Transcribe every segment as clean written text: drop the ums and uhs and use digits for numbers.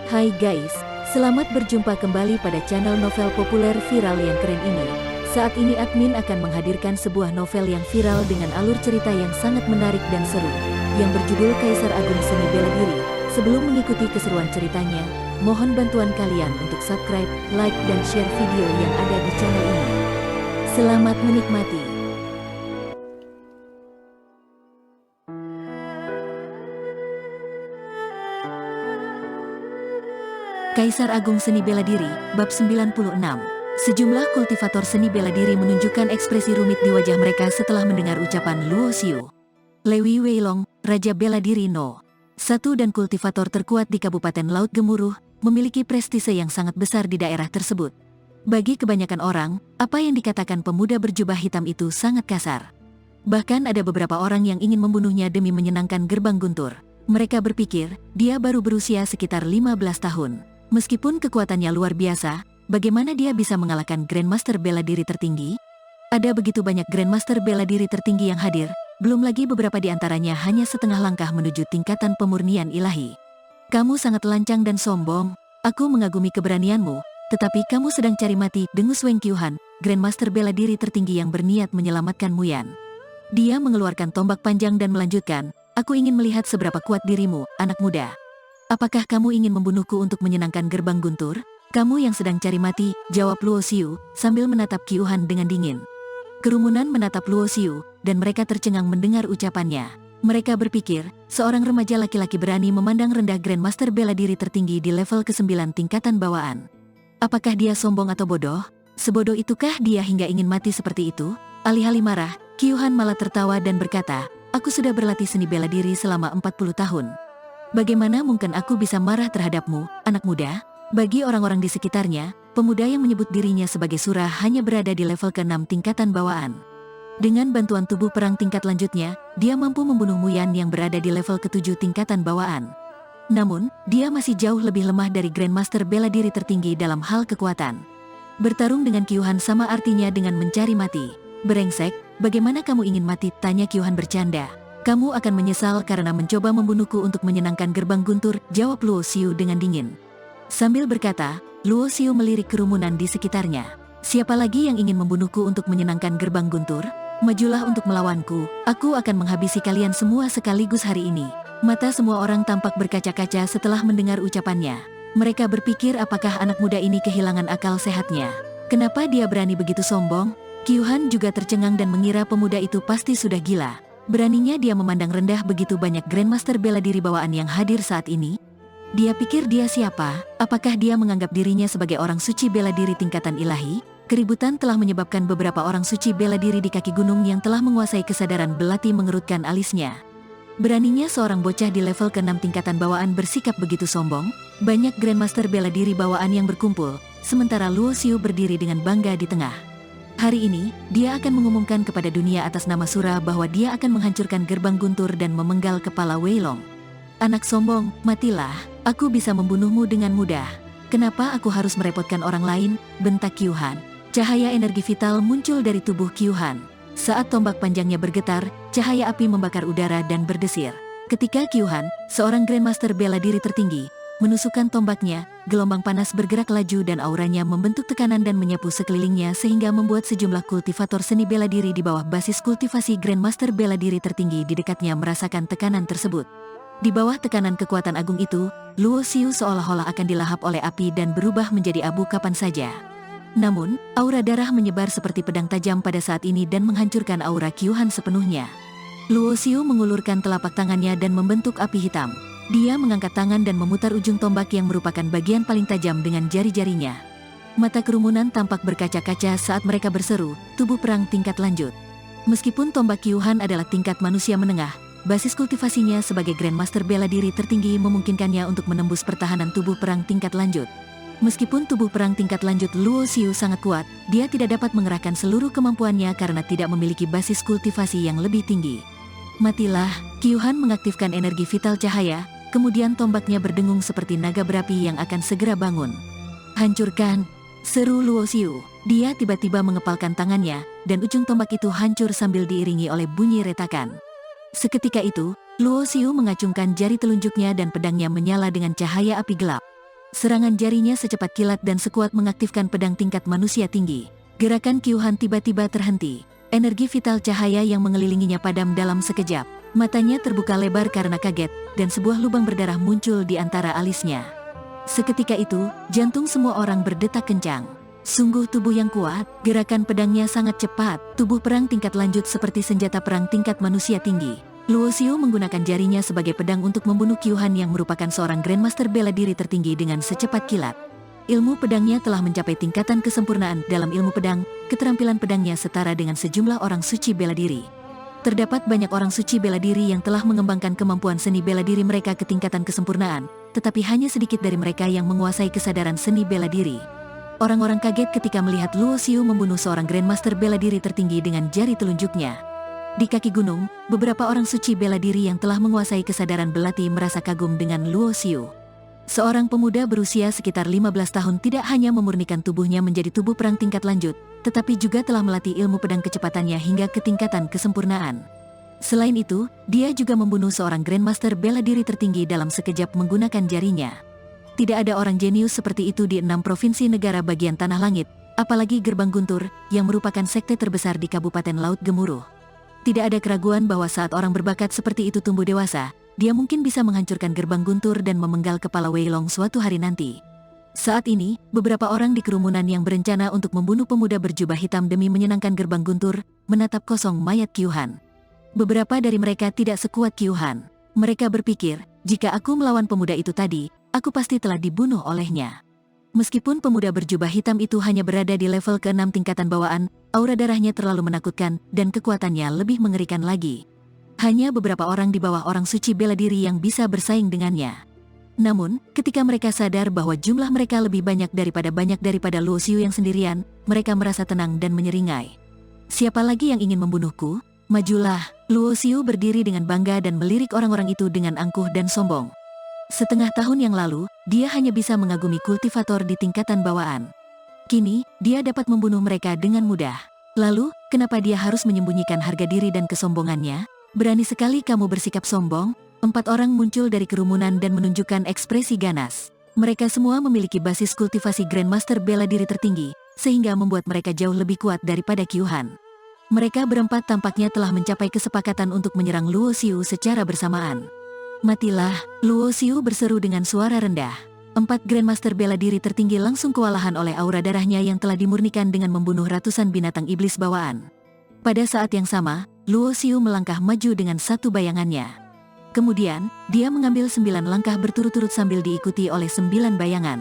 Hai guys, selamat berjumpa kembali pada channel novel populer viral yang keren ini. Saat ini admin akan menghadirkan sebuah novel yang viral dengan alur cerita yang sangat menarik dan seru, yang berjudul Kaisar Agung Seni Bela Diri. Sebelum mengikuti keseruan ceritanya, mohon bantuan kalian untuk subscribe, like, dan share video yang ada di channel ini. Selamat menikmati. Kaisar Agung Seni Bela Diri, Bab 96. Sejumlah kultivator seni bela diri menunjukkan ekspresi rumit di wajah mereka setelah mendengar ucapan Luo Xiu. Lewi Weilong, Raja Bela Diri No. 1 dan kultivator terkuat di Kabupaten Laut Gemuruh, memiliki prestise yang sangat besar di daerah tersebut. Bagi kebanyakan orang, apa yang dikatakan pemuda berjubah hitam itu sangat kasar. Bahkan ada beberapa orang yang ingin membunuhnya demi menyenangkan Gerbang Guntur. Mereka berpikir, dia baru berusia sekitar 15 tahun. Meskipun kekuatannya luar biasa, bagaimana dia bisa mengalahkan Grandmaster Bela Diri tertinggi? Ada begitu banyak Grandmaster Bela Diri tertinggi yang hadir, belum lagi beberapa di antaranya hanya setengah langkah menuju tingkatan pemurnian ilahi. Kamu sangat lancang dan sombong, aku mengagumi keberanianmu, tetapi kamu sedang cari mati, dengus Weng Qiuhan, Grandmaster Bela Diri tertinggi yang berniat menyelamatkan Muyan. Dia mengeluarkan tombak panjang dan melanjutkan, aku ingin melihat seberapa kuat dirimu, anak muda. Apakah kamu ingin membunuhku untuk menyenangkan Gerbang Guntur? Kamu yang sedang cari mati, jawab Luo Xiu, sambil menatap Qiuhan dengan dingin. Kerumunan menatap Luo Xiu, dan mereka tercengang mendengar ucapannya. Mereka berpikir, seorang remaja laki-laki berani memandang rendah Grandmaster Bela Diri tertinggi di level ke-9 tingkatan bawaan. Apakah dia sombong atau bodoh? Sebodoh itukah dia hingga ingin mati seperti itu? Alih-alih marah, Qiuhan malah tertawa dan berkata, aku sudah berlatih seni bela diri selama 40 tahun. Bagaimana mungkin aku bisa marah terhadapmu, anak muda? Bagi orang-orang di sekitarnya, pemuda yang menyebut dirinya sebagai surah hanya berada di level ke-6 tingkatan bawaan. Dengan bantuan tubuh perang tingkat lanjutnya, dia mampu membunuh Muyan yang berada di level ke-7 tingkatan bawaan. Namun, dia masih jauh lebih lemah dari Grandmaster Bela Diri tertinggi dalam hal kekuatan. Bertarung dengan Qiuhan sama artinya dengan mencari mati. Brengsek, bagaimana kamu ingin mati? Tanya Qiuhan bercanda. Kamu akan menyesal karena mencoba membunuhku untuk menyenangkan Gerbang Guntur, jawab Luo Xiu dengan dingin. Sambil berkata, Luo Xiu melirik kerumunan di sekitarnya. Siapa lagi yang ingin membunuhku untuk menyenangkan Gerbang Guntur? Majulah untuk melawanku, aku akan menghabisi kalian semua sekaligus hari ini. Mata semua orang tampak berkaca-kaca setelah mendengar ucapannya. Mereka berpikir apakah anak muda ini kehilangan akal sehatnya. Kenapa dia berani begitu sombong? Qiuhan juga tercengang dan mengira pemuda itu pasti sudah gila. Beraninya dia memandang rendah begitu banyak Grandmaster Bela Diri bawaan yang hadir saat ini. Dia pikir dia siapa? Apakah dia menganggap dirinya sebagai orang suci bela diri tingkatan ilahi? Keributan telah menyebabkan beberapa orang suci bela diri di kaki gunung yang telah menguasai kesadaran belati mengerutkan alisnya. Beraninya seorang bocah di level ke-6 tingkatan bawaan bersikap begitu sombong. Banyak Grandmaster Bela Diri bawaan yang berkumpul, sementara Luo Xiu berdiri dengan bangga di tengah. Hari ini, dia akan mengumumkan kepada dunia atas nama Surah bahwa dia akan menghancurkan Gerbang Guntur dan memenggal kepala Weilong. Anak sombong, matilah, aku bisa membunuhmu dengan mudah. Kenapa aku harus merepotkan orang lain? Bentak Qiuhan. Cahaya energi vital muncul dari tubuh Qiuhan. Saat tombak panjangnya bergetar, cahaya api membakar udara dan berdesir. Ketika Qiuhan, seorang Grandmaster Bela Diri tertinggi, menusukkan tombaknya, gelombang panas bergerak laju dan auranya membentuk tekanan dan menyapu sekelilingnya sehingga membuat sejumlah kultivator seni bela diri di bawah basis kultivasi Grandmaster Bela Diri tertinggi di dekatnya merasakan tekanan tersebut. Di bawah tekanan kekuatan agung itu, Luo Xiu seolah-olah akan dilahap oleh api dan berubah menjadi abu kapan saja. Namun, aura darah menyebar seperti pedang tajam pada saat ini dan menghancurkan aura Qiuhan sepenuhnya. Luo Xiu mengulurkan telapak tangannya dan membentuk api hitam. Dia mengangkat tangan dan memutar ujung tombak yang merupakan bagian paling tajam dengan jari-jarinya. Mata kerumunan tampak berkaca-kaca saat mereka berseru, tubuh perang tingkat lanjut. Meskipun tombak Qiuhan adalah tingkat manusia menengah, basis kultivasinya sebagai Grandmaster Bela Diri tertinggi memungkinkannya untuk menembus pertahanan tubuh perang tingkat lanjut. Meskipun tubuh perang tingkat lanjut Luo Xiu sangat kuat, dia tidak dapat mengerahkan seluruh kemampuannya karena tidak memiliki basis kultivasi yang lebih tinggi. Matilah, Qiuhan mengaktifkan energi vital cahaya. Kemudian tombaknya berdengung seperti naga berapi yang akan segera bangun. Hancurkan, seru Luo Xiu. Dia tiba-tiba mengepalkan tangannya, dan ujung tombak itu hancur sambil diiringi oleh bunyi retakan. Seketika itu, Luo Xiu mengacungkan jari telunjuknya dan pedangnya menyala dengan cahaya api gelap. Serangan jarinya secepat kilat dan sekuat mengaktifkan pedang tingkat manusia tinggi. Gerakan Kyuhan tiba-tiba terhenti. Energi vital cahaya yang mengelilinginya padam dalam sekejap. Matanya terbuka lebar karena kaget, dan sebuah lubang berdarah muncul di antara alisnya. Seketika itu, jantung semua orang berdetak kencang. Sungguh tubuh yang kuat, gerakan pedangnya sangat cepat, tubuh perang tingkat lanjut seperti senjata perang tingkat manusia tinggi. Luo Xiu menggunakan jarinya sebagai pedang untuk membunuh Kyuhan yang merupakan seorang Grandmaster bela diri tertinggi dengan secepat kilat. Ilmu pedangnya telah mencapai tingkatan kesempurnaan dalam ilmu pedang, keterampilan pedangnya setara dengan sejumlah orang suci bela diri. Terdapat banyak orang suci bela diri yang telah mengembangkan kemampuan seni bela diri mereka ke tingkatan kesempurnaan, tetapi hanya sedikit dari mereka yang menguasai kesadaran seni bela diri. Orang-orang kaget ketika melihat Luo Xiu membunuh seorang Grandmaster bela diri tertinggi dengan jari telunjuknya. Di kaki gunung, beberapa orang suci bela diri yang telah menguasai kesadaran belati merasa kagum dengan Luo Xiu. Seorang pemuda berusia sekitar 15 tahun tidak hanya memurnikan tubuhnya menjadi tubuh perang tingkat lanjut, tetapi juga telah melatih ilmu pedang kecepatannya hingga ke tingkatan kesempurnaan. Selain itu, dia juga membunuh seorang Grandmaster bela diri tertinggi dalam sekejap menggunakan jarinya. Tidak ada orang jenius seperti itu di 6 provinsi negara bagian Tanah Langit, apalagi Gerbang Guntur, yang merupakan sekte terbesar di Kabupaten Laut Gemuruh. Tidak ada keraguan bahwa saat orang berbakat seperti itu tumbuh dewasa, dia mungkin bisa menghancurkan Gerbang Guntur dan memenggal kepala Wei Long suatu hari nanti. Saat ini, beberapa orang di kerumunan yang berencana untuk membunuh pemuda berjubah hitam demi menyenangkan Gerbang Guntur, menatap kosong mayat Kyuhan. Beberapa dari mereka tidak sekuat Kyuhan. Mereka berpikir, jika aku melawan pemuda itu tadi, aku pasti telah dibunuh olehnya. Meskipun pemuda berjubah hitam itu hanya berada di level ke-6 tingkatan bawaan, aura darahnya terlalu menakutkan dan kekuatannya lebih mengerikan lagi. Hanya beberapa orang di bawah orang suci bela diri yang bisa bersaing dengannya. Namun, ketika mereka sadar bahwa jumlah mereka lebih banyak daripada Luo Xiu yang sendirian, mereka merasa tenang dan menyeringai. Siapa lagi yang ingin membunuhku? Majulah! Luo Xiu berdiri dengan bangga dan melirik orang-orang itu dengan angkuh dan sombong. Setengah tahun yang lalu, dia hanya bisa mengagumi kultivator di tingkatan bawaan. Kini, dia dapat membunuh mereka dengan mudah. Lalu, kenapa dia harus menyembunyikan harga diri dan kesombongannya? Berani sekali kamu bersikap sombong. 4 orang muncul dari kerumunan dan menunjukkan ekspresi ganas. Mereka semua memiliki basis kultivasi Grandmaster bela diri tertinggi, sehingga membuat mereka jauh lebih kuat daripada Kyuhan. Mereka berempat tampaknya telah mencapai kesepakatan untuk menyerang Luo Xiu secara bersamaan. Matilah, Luo Xiu berseru dengan suara rendah. 4 Grandmaster bela diri tertinggi langsung kewalahan oleh aura darahnya yang telah dimurnikan dengan membunuh ratusan binatang iblis bawaan. Pada saat yang sama, Luo Xiu melangkah maju dengan satu bayangannya. Kemudian, dia mengambil 9 langkah berturut-turut sambil diikuti oleh 9 bayangan.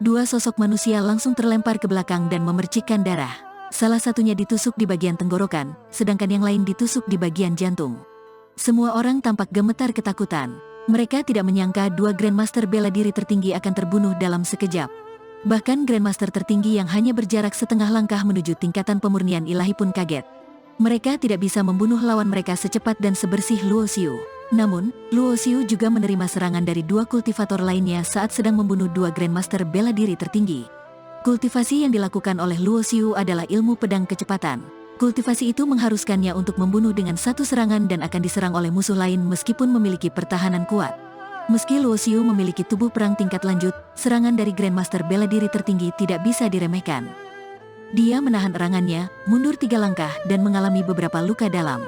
2 sosok manusia langsung terlempar ke belakang dan memercikkan darah. Salah satunya ditusuk di bagian tenggorokan, sedangkan yang lain ditusuk di bagian jantung. Semua orang tampak gemetar ketakutan. Mereka tidak menyangka 2 Grandmaster bela diri tertinggi akan terbunuh dalam sekejap. Bahkan Grandmaster tertinggi yang hanya berjarak setengah langkah menuju tingkatan pemurnian ilahi pun kaget. Mereka tidak bisa membunuh lawan mereka secepat dan sebersih Luo Xiu. Namun, Luo Xiu juga menerima serangan dari 2 kultivator lainnya saat sedang membunuh 2 Grandmaster bela diri tertinggi. Kultivasi yang dilakukan oleh Luo Xiu adalah ilmu pedang kecepatan. Kultivasi itu mengharuskannya untuk membunuh dengan satu serangan dan akan diserang oleh musuh lain meskipun memiliki pertahanan kuat. Meski Luo Xiu memiliki tubuh perang tingkat lanjut, serangan dari Grandmaster bela diri tertinggi tidak bisa diremehkan. Dia menahan erangannya, mundur 3 langkah dan mengalami beberapa luka dalam.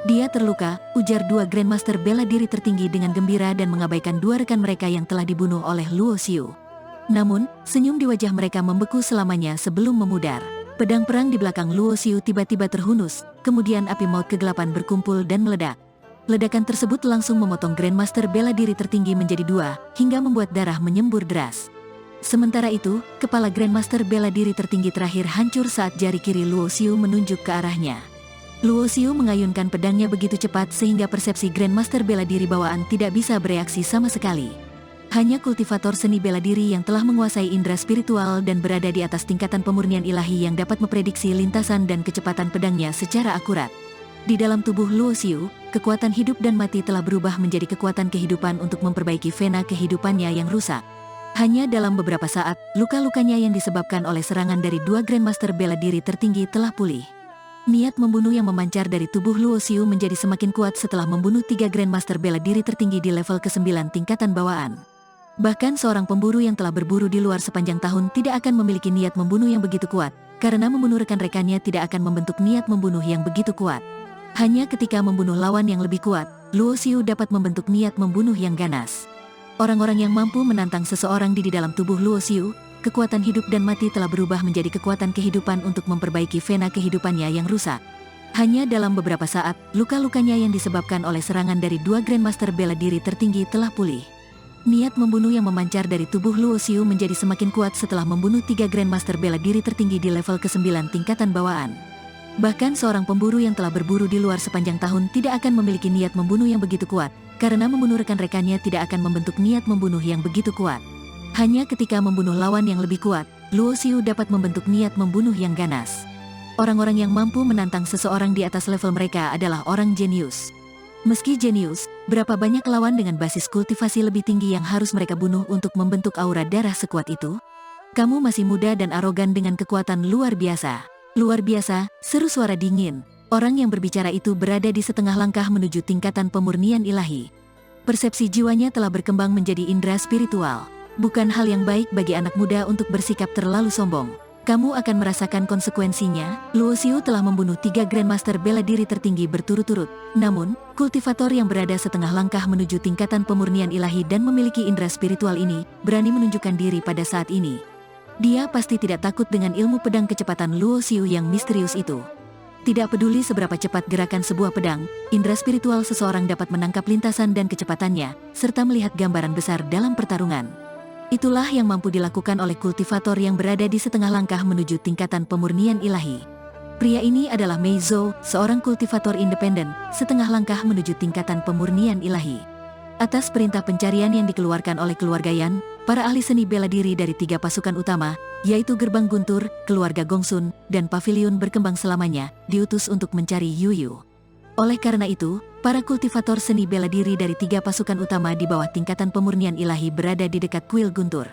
Dia terluka, ujar 2 Grandmaster bela diri tertinggi dengan gembira dan mengabaikan 2 rekan mereka yang telah dibunuh oleh Luo Xiu. Namun, senyum di wajah mereka membeku selamanya sebelum memudar. Pedang perang di belakang Luo Xiu tiba-tiba terhunus, kemudian api maut kegelapan berkumpul dan meledak. Ledakan tersebut langsung memotong Grandmaster bela diri tertinggi menjadi 2, hingga membuat darah menyembur deras. Sementara itu, kepala Grandmaster bela diri tertinggi terakhir hancur saat jari kiri Luo Xiu menunjuk ke arahnya. Luo Xiu mengayunkan pedangnya begitu cepat sehingga persepsi Grandmaster bela diri bawaan tidak bisa bereaksi sama sekali. Hanya kultivator seni bela diri yang telah menguasai indera spiritual dan berada di atas tingkatan pemurnian ilahi yang dapat memprediksi lintasan dan kecepatan pedangnya secara akurat. Di dalam tubuh Luo Xiu, kekuatan hidup dan mati telah berubah menjadi kekuatan kehidupan untuk memperbaiki vena kehidupannya yang rusak. Hanya dalam beberapa saat, luka-lukanya yang disebabkan oleh serangan dari 2 Grandmaster bela diri tertinggi telah pulih. Niat membunuh yang memancar dari tubuh Luo Xiu menjadi semakin kuat setelah membunuh 3 Grandmaster bela diri tertinggi di level ke-9 tingkatan bawaan. Bahkan seorang pemburu yang telah berburu di luar sepanjang tahun tidak akan memiliki niat membunuh yang begitu kuat, karena membunuh rekan-rekannya tidak akan membentuk niat membunuh yang begitu kuat. Hanya ketika membunuh lawan yang lebih kuat, Luo Xiu dapat membentuk niat membunuh yang ganas. Orang-orang yang mampu menantang seseorang di dalam tubuh Luo Xiu, kekuatan hidup dan mati telah berubah menjadi kekuatan kehidupan untuk memperbaiki vena kehidupannya yang rusak. Hanya dalam beberapa saat, luka-lukanya yang disebabkan oleh serangan dari 2 Grandmaster bela diri tertinggi telah pulih. Niat membunuh yang memancar dari tubuh Luo Xiu menjadi semakin kuat setelah membunuh 3 Grandmaster bela diri tertinggi di level ke-9 tingkatan bawaan. Bahkan seorang pemburu yang telah berburu di luar sepanjang tahun tidak akan memiliki niat membunuh yang begitu kuat, karena membunuh rekan-rekannya tidak akan membentuk niat membunuh yang begitu kuat. Hanya ketika membunuh lawan yang lebih kuat, Luo Xiu dapat membentuk niat membunuh yang ganas. Orang-orang yang mampu menantang seseorang di atas level mereka adalah orang jenius. Meski jenius, berapa banyak lawan dengan basis kultivasi lebih tinggi yang harus mereka bunuh untuk membentuk aura darah sekuat itu? Kamu masih muda dan arogan dengan kekuatan luar biasa. Luar biasa, seru suara dingin. Orang yang berbicara itu berada di setengah langkah menuju tingkatan pemurnian ilahi. Persepsi jiwanya telah berkembang menjadi indera spiritual. Bukan hal yang baik bagi anak muda untuk bersikap terlalu sombong. Kamu akan merasakan konsekuensinya. Luo Xiu telah membunuh 3 Grandmaster bela diri tertinggi berturut-turut. Namun, kultivator yang berada setengah langkah menuju tingkatan pemurnian ilahi dan memiliki indera spiritual ini, berani menunjukkan diri pada saat ini. Dia pasti tidak takut dengan ilmu pedang kecepatan Luo Xiu yang misterius itu. Tidak peduli seberapa cepat gerakan sebuah pedang, indera spiritual seseorang dapat menangkap lintasan dan kecepatannya, serta melihat gambaran besar dalam pertarungan. Itulah yang mampu dilakukan oleh kultivator yang berada di setengah langkah menuju tingkatan pemurnian ilahi. Pria ini adalah Mei Zhou, seorang kultivator independen, setengah langkah menuju tingkatan pemurnian ilahi. Atas perintah pencarian yang dikeluarkan oleh keluarga Yan, para ahli seni bela diri dari 3 pasukan utama, yaitu Gerbang Guntur, keluarga Gongsun, dan Paviliun Berkembang Selamanya, diutus untuk mencari Yu Yu. Oleh karena itu, para kultivator seni bela diri dari 3 pasukan utama di bawah tingkatan pemurnian ilahi berada di dekat kuil Guntur.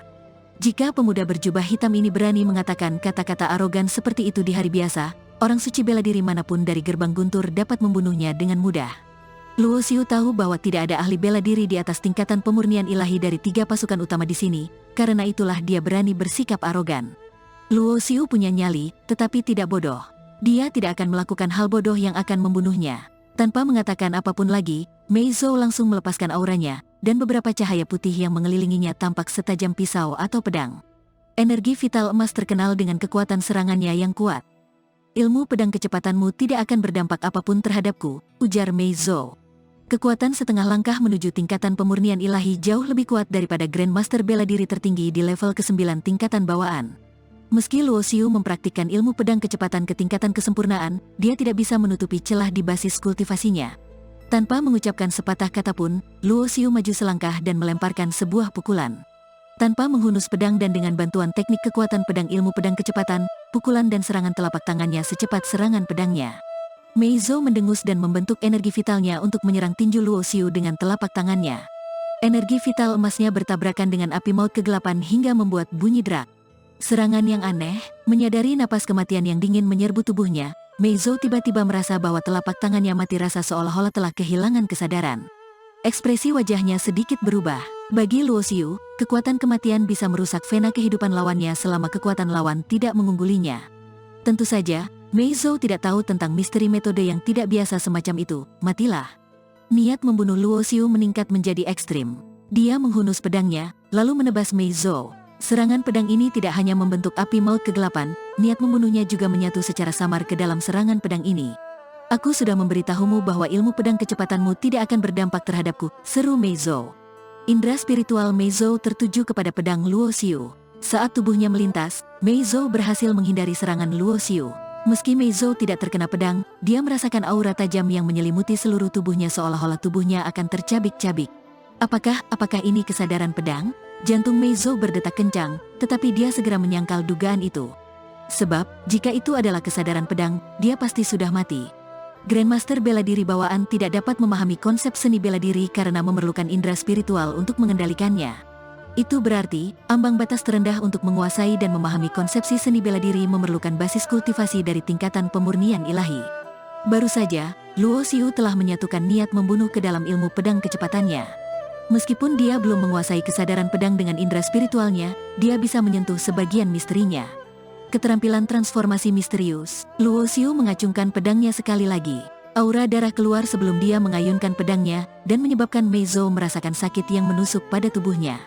Jika pemuda berjubah hitam ini berani mengatakan kata-kata arogan seperti itu di hari biasa, orang suci bela diri manapun dari Gerbang Guntur dapat membunuhnya dengan mudah. Luo Xiu tahu bahwa tidak ada ahli bela diri di atas tingkatan pemurnian ilahi dari 3 pasukan utama di sini, karena itulah dia berani bersikap arogan. Luo Xiu punya nyali, tetapi tidak bodoh. Dia tidak akan melakukan hal bodoh yang akan membunuhnya. Tanpa mengatakan apapun lagi, Mei Zhou langsung melepaskan auranya, dan beberapa cahaya putih yang mengelilinginya tampak setajam pisau atau pedang. Energi vital emas terkenal dengan kekuatan serangannya yang kuat. Ilmu pedang kecepatanmu tidak akan berdampak apapun terhadapku, ujar Mei Zhou. Kekuatan setengah langkah menuju tingkatan pemurnian ilahi jauh lebih kuat daripada Grandmaster bela diri tertinggi di level ke-9 tingkatan bawaan. Meski Luo Xiu mempraktikkan ilmu pedang kecepatan ke tingkatan kesempurnaan, dia tidak bisa menutupi celah di basis kultivasinya. Tanpa mengucapkan sepatah kata pun, Luo Xiu maju selangkah dan melemparkan sebuah pukulan. Tanpa menghunus pedang dan dengan bantuan teknik kekuatan pedang ilmu pedang kecepatan, pukulan dan serangan telapak tangannya secepat serangan pedangnya. Mei Zhou mendengus dan membentuk energi vitalnya untuk menyerang tinju Luo Xiu dengan telapak tangannya. Energi vital emasnya bertabrakan dengan api maut kegelapan hingga membuat bunyi derak. Serangan yang aneh, menyadari napas kematian yang dingin menyerbu tubuhnya, Mei Zhou tiba-tiba merasa bahwa telapak tangannya mati rasa seolah-olah telah kehilangan kesadaran. Ekspresi wajahnya sedikit berubah. Bagi Luo Xiu, kekuatan kematian bisa merusak vena kehidupan lawannya selama kekuatan lawan tidak mengunggulinya. Tentu saja, Mei Zhou tidak tahu tentang misteri metode yang tidak biasa semacam itu. Matilah. Niat membunuh Luo Xiu meningkat menjadi ekstrim. Dia menghunus pedangnya, lalu menebas Mei Zhou. Serangan pedang ini tidak hanya membentuk api maut kegelapan, niat membunuhnya juga menyatu secara samar ke dalam serangan pedang ini. Aku sudah memberitahumu bahwa ilmu pedang kecepatanmu tidak akan berdampak terhadapku, seru Mei Zhou. Indera spiritual Mei Zhou tertuju kepada pedang Luo Xiu. Saat tubuhnya melintas, Mei Zhou berhasil menghindari serangan Luo Xiu. Meski Mei Zhou tidak terkena pedang, dia merasakan aura tajam yang menyelimuti seluruh tubuhnya seolah-olah tubuhnya akan tercabik-cabik. Apakah ini kesadaran pedang? Jantung Mei Zhou berdetak kencang, tetapi dia segera menyangkal dugaan itu. Sebab, jika itu adalah kesadaran pedang, dia pasti sudah mati. Grandmaster bela diri bawaan tidak dapat memahami konsep seni bela diri karena memerlukan indera spiritual untuk mengendalikannya. Itu berarti, ambang batas terendah untuk menguasai dan memahami konsepsi seni bela diri memerlukan basis kultivasi dari tingkatan pemurnian ilahi. Baru saja, Luo Xiu telah menyatukan niat membunuh ke dalam ilmu pedang kecepatannya. Meskipun dia belum menguasai kesadaran pedang dengan indera spiritualnya, dia bisa menyentuh sebagian misterinya. Keterampilan transformasi misterius, Luo Xiu mengacungkan pedangnya sekali lagi. Aura darah keluar sebelum dia mengayunkan pedangnya, dan menyebabkan Mei Zhou merasakan sakit yang menusuk pada tubuhnya.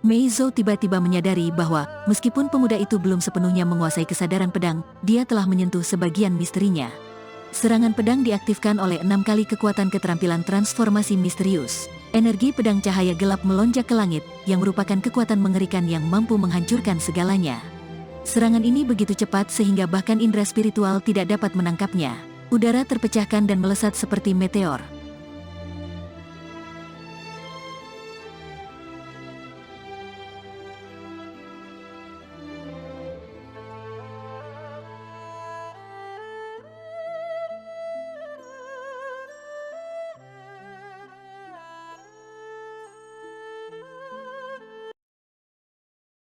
Mei Zhou tiba-tiba menyadari bahwa, meskipun pemuda itu belum sepenuhnya menguasai kesadaran pedang, dia telah menyentuh sebagian misterinya. Serangan pedang diaktifkan oleh 6 kali kekuatan keterampilan transformasi misterius. Energi pedang cahaya gelap melonjak ke langit, yang merupakan kekuatan mengerikan yang mampu menghancurkan segalanya. Serangan ini begitu cepat sehingga bahkan indera spiritual tidak dapat menangkapnya. Udara terpecahkan dan melesat seperti meteor.